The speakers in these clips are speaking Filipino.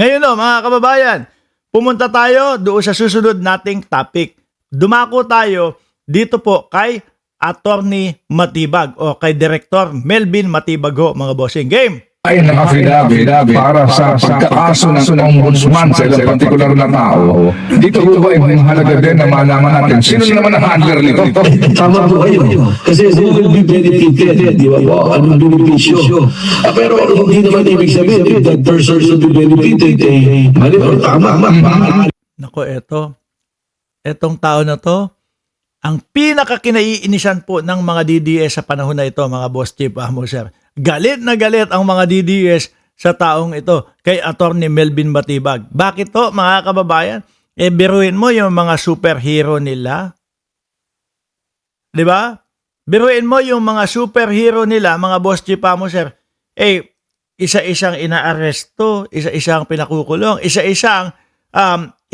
Ngayon mga kababayan, pumunta tayo doon sa susunod nating topic. Dumako tayo dito po kay Attorney Matibag o kay Director Melvin Matibag ho, mga bossing. Game! Ay ng affidavit para sa pagkakaso ng ombudsman sa ilang partikular na tao. Dito po ba ay mahalaga din na malaman natin sino naman ang handler nito? Tama po kayo. Kasi who will be benefited? Di ba po? Anong benepisyo? Pero hindi naman ibig sabihin if that person should be benefited, mali o tama. Nako, etong tao na to, ang pinakakinaiinisan po ng mga DDS sa panahon na ito, mga boss chief, sir. Galit na galit ang mga DDS sa taong ito kay Attorney Melvin Matibag. Bakit to, mga kababayan? Biruin mo yung mga superhero nila. Di ba? Biruin mo yung mga superhero nila, mga boss chief, sir. Isa-isang inaaresto, isa-isang pinakukulong, isa-isang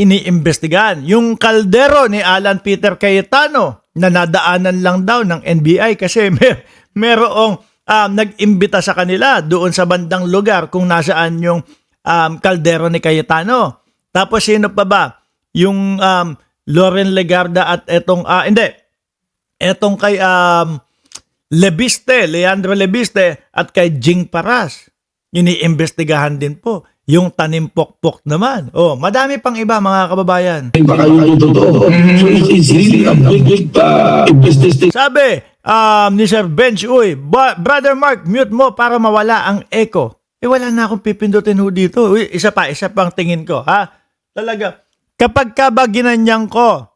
iniimbestigahan. Yung kaldero ni Alan Peter Cayetano na nadaanan lang daw ng NBI kasi merong nag-imbita sa kanila doon sa bandang lugar kung nasaan yung kaldero ni Cayetano. Tapos sino pa ba? Yung Loren Legarda at etong kay Leandro Lebiste at kay Jing Paras. Iniimbestigahan din po. Yung tanim pokpok naman. Madami pang iba, mga kababayan. Baka yung totoo. So it's really a big investigation. Sabi ni Sir Bench, Brother Mark, mute mo para mawala ang echo. Wala na akong pipindutin ho dito. Isa pang tingin ko, ha? Talaga. Kapag ka ba ginanyang ko,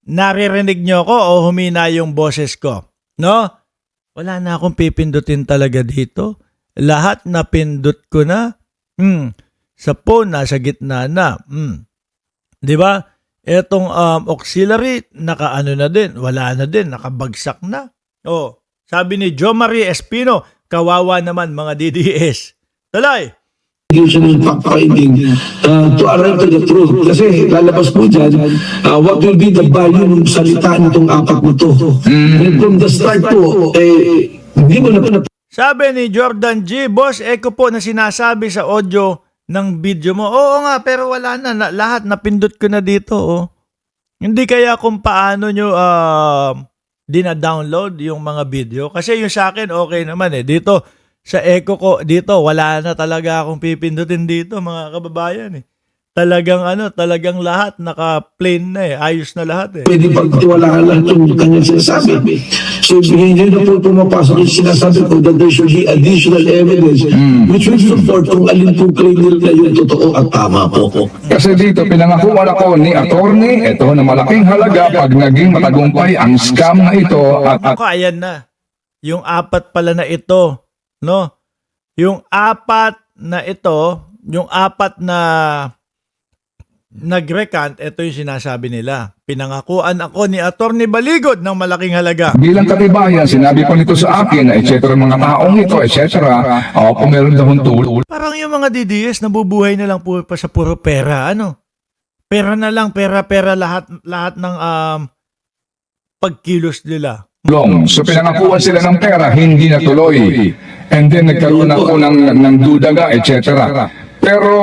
naririnig nyo ko o humina yung boses ko, no? Wala na akong pipindutin talaga dito. Lahat napindot ko na. Sa phone, nasa gitna na. Di ba? Etong auxiliary, nakaano na din. Wala na din, nakabagsak na. Sabi ni Jo Marie Espino, kawawa naman mga DDS. Tuloy! Ng fact-finding to arrive to the truth. Kasi lalabas po dyan, what will be the value ng salita nitong apat na to. And from the start po, hindi mo na Sabi ni Jordan G, Boss, echo po na sinasabi sa audio ng video mo. Oo nga, pero wala na. Lahat napindot ko na dito. Hindi kaya kung paano nyo dina-download yung mga video. Kasi yung sa akin, okay naman Dito, sa echo ko, dito, wala na talaga akong pipindutin dito, mga kababayan Talagang lahat naka-plain na Ayos na lahat pwede pagtiwalaan lahat yung kanyang sinasabi. So, hindi na po pumapasok yung sinasabi ko that there should be additional evidence which will support kung alin pong claim nila yung totoo at tama po. Kasi dito pinangakuan ako ni attorney, ito na malaking halaga pag naging matagumpay ang scam na ito at ayan na. Yung apat pala na ito, no? Yung apat na nag-recant, ito yung sinasabi nila. Pinangakuan ako ni Attorney Baligod ng malaking halaga. bilang katibayan, sinabi po nito sa akin na etc. mga taong ito, etc. Kung meron daw tulong. Parang yung mga DDS nabubuhay na lang po pa sa puro pera. Pera na lang, pera lahat ng pagkilos nila. So pinangakuan sila ng pera, hindi natuloy. And then nagkaroon ako ng dudaga, etc. Pero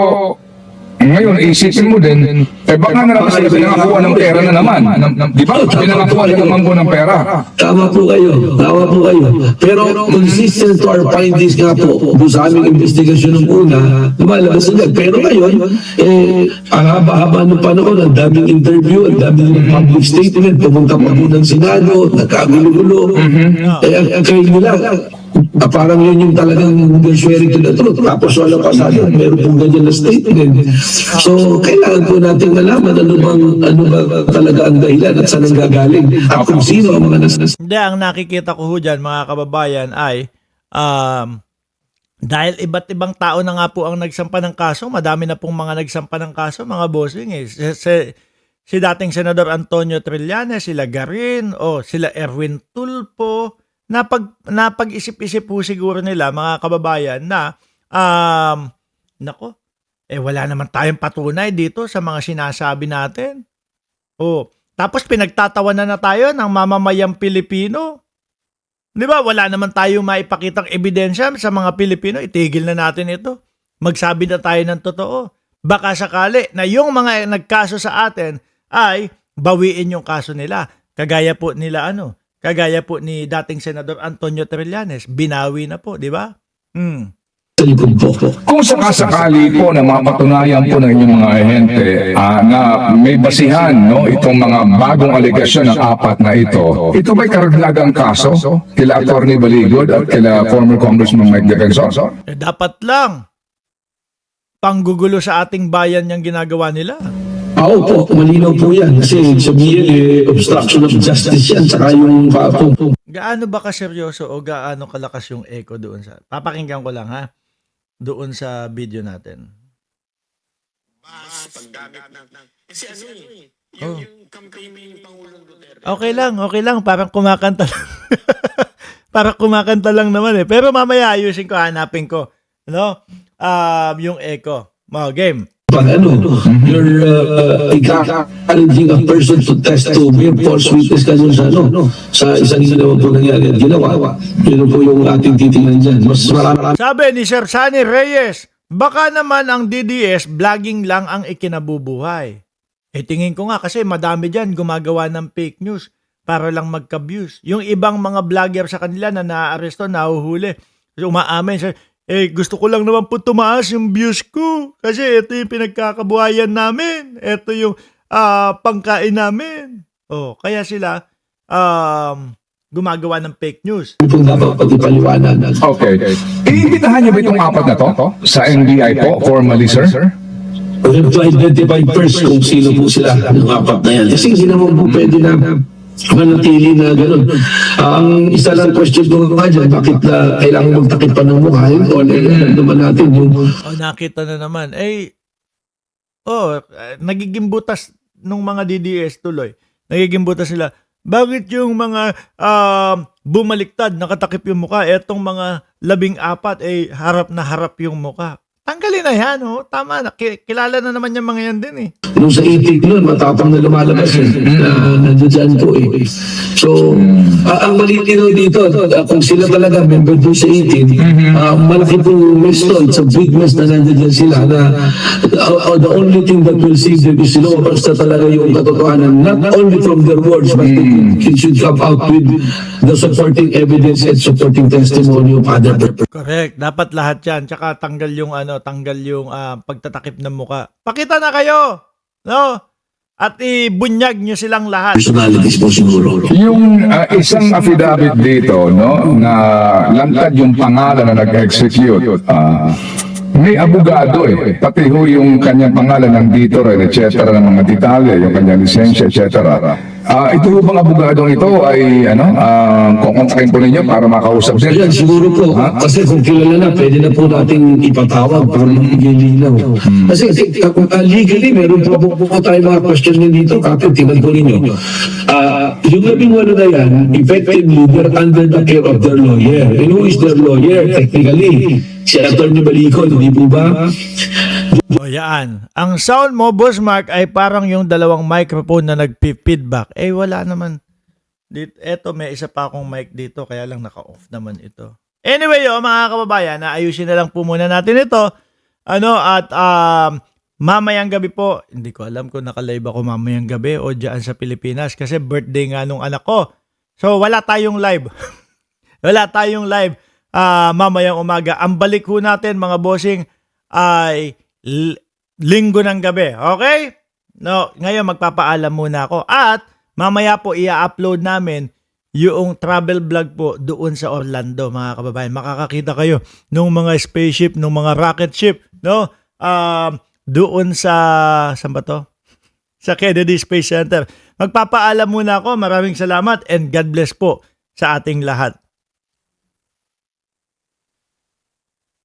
ngayon, isipin mo din, baka na naman sila pinangakuan ng pera na naman. Di ba? Pinangakuan na naman po ng pera. Tama po kayo. Pero consistent to our findings nga po, doon sa aming investigasyon ng una, lumalabas sila. Pero ngayon, ang haba-haba ng panahon, ang daming interview, ang daming public statement, pumunta pa po ng Senado, nagkagulo-gulo. Ang kayo nila, parang yun yung talagang they're swearing to the truth. Tapos wala pa sa atin, meron pong ganyan na statement. So, kailangan po natin malaman ano ba talaga ang dahilan at saan ang gagaling at kung sino ang mga Hindi, ang nakikita ko dyan, mga kababayan, ay dahil iba't ibang tao na nga po ang nagsampa ng kaso, madami na pong mga nagsampa ng kaso, mga bossing Si dating Senador Antonio Trillanes, sila Garin, sila Erwin Tulfo, napag-isip-isip po siguro nila, mga kababayan, na wala naman tayong patunay dito sa mga sinasabi natin. Tapos pinagtatawanan na tayo ng mamamayang Pilipino. Di ba? Wala naman tayong maipakitang ebidensya sa mga Pilipino. Itigil na natin ito. Magsabi na tayo ng totoo. baka sakali na yung mga nagkaso sa atin ay bawiin yung kaso nila. Kagaya po nila kagaya po ni dating Senador Antonio Trillanes, binawi na po, di ba? Sa likod po. Kung sakasakali po na mapatunayan po ng inyong mga ahente na may basihan itong mga bagong alegasyon ng apat na ito ba'y karagdagang kaso kila Atty. Baligod at kila former Congressman Mike Defensor? Dapat lang. Panggugulo sa ating bayan yung ginagawa nila. Opo, malinaw po yan. Kasi sabihin, obstruction of justice yan, saka yung Gaano ba kaseryoso o gaano kalakas yung echo doon sa... Papakinggan ko lang ha. Doon sa video natin. Paggamit ng kasi yung campaign ni Pangulong Duterte. Okay lang. Parang kumakanta lang. Parang kumakanta lang naman eh. Pero mamaya ayusin ko, hanapin ko. Yung echo. Game. pag you're encouraging a person to test to be a false witness ka dun sa isang naman po nangyari at ginawa. Yun po yung ating titingnan dyan. Mas marami. Sabi ni Sir Sunny Reyes, baka naman ang DDS vlogging lang ang ikinabubuhay. Tingin ko nga kasi madami dyan gumagawa ng fake news para lang magka-views. Yung ibang mga vlogger sa kanila na naaresto, nahuhuli. Umaamin siya, gusto ko lang naman po tumaas yung views ko. Kasi ito yung pinagkakabuhayan namin. Ito yung pangkain namin. Kaya sila gumagawa ng fake news. Kung dapat pagpaliwanag. Okay. Iimbitahan niyo ba itong apat na to sa NBI po, formally, sir? We have to identify first kung sino po sila ng apat na yan. Kasi hindi naman po pwede na manatili na gano'n. Ang isa lang question ko nga dyan, bakit kailangan magtakip pa ng mukha yun? O naman natin yung... Nakita na naman. Nagiging butas nung mga DDS tuloy. Nagiging butas sila. Bakit yung mga bumaliktad, nakatakip yung mukha, etong mga 14 harap na harap yung mukha? Tanggalin na yan, tama na. Kilala na naman yung mga yan din eh. Nung sa itik nun, matapang na lumalabas nandiyan po eh. So, ang malilinaw dito, kung sila talaga member doon sa itik, malaki pong mess to. It's a big mess na nandiyan sila na the only thing that will save them is lumabas na talaga yung katotohanan. Not only from their words, but it should come out with the supporting evidence and supporting testimony of other people. Correct. Dapat lahat yan. Tsaka tanggal yung pagtatakip ng muka. Pakita na kayo! No? At ibunyag nyo silang lahat. Personalities po siguro. Yung isang affidavit dito, na lantad yung pangalan na nag-execute, may abogado pati ho yung kanyang pangalan nandito rin, etc. ng mga detalye, yung kanyang lisensya, etc. Ito ho bang abogadong ito ay kukontakin po ninyo para makausap din? Yan, siguro po. Kasi kung kilala na, pwede na po natin ipatawag para magiging linaw. Kasi legally, meron po tayo mga question din dito. Kapit, tingnan po ninyo. Yung 11 na yan, effectively, they're under the care of their lawyer. And who is their lawyer? Technically, si Atty. Baligod, hindi po ba? Yan. Ang sound mo, Boss Mark, ay parang yung dalawang microphone na nag-feedback. Wala naman. Eto, may isa pa akong mic dito, kaya lang naka-off naman ito. Anyway, mga kababayan, ayusin na lang po muna natin ito. Mamayang gabi po, hindi ko alam kung naka-live ako mamayang gabi o dyan sa Pilipinas kasi birthday nga nung anak ko. So, wala tayong live. Wala tayong live mamayang umaga. Ang balik ho natin, mga bossing, ay linggo ng gabi. Okay? Ngayon magpapaalam muna ako. At mamaya po i-upload namin yung travel vlog po doon sa Orlando, mga kababayan. Makakakita kayo ng mga spaceship, ng mga rocket ship, doon sa, saan ba to? Sa Kennedy Space Center. Magpapaalam muna ako. Maraming salamat and God bless po sa ating lahat.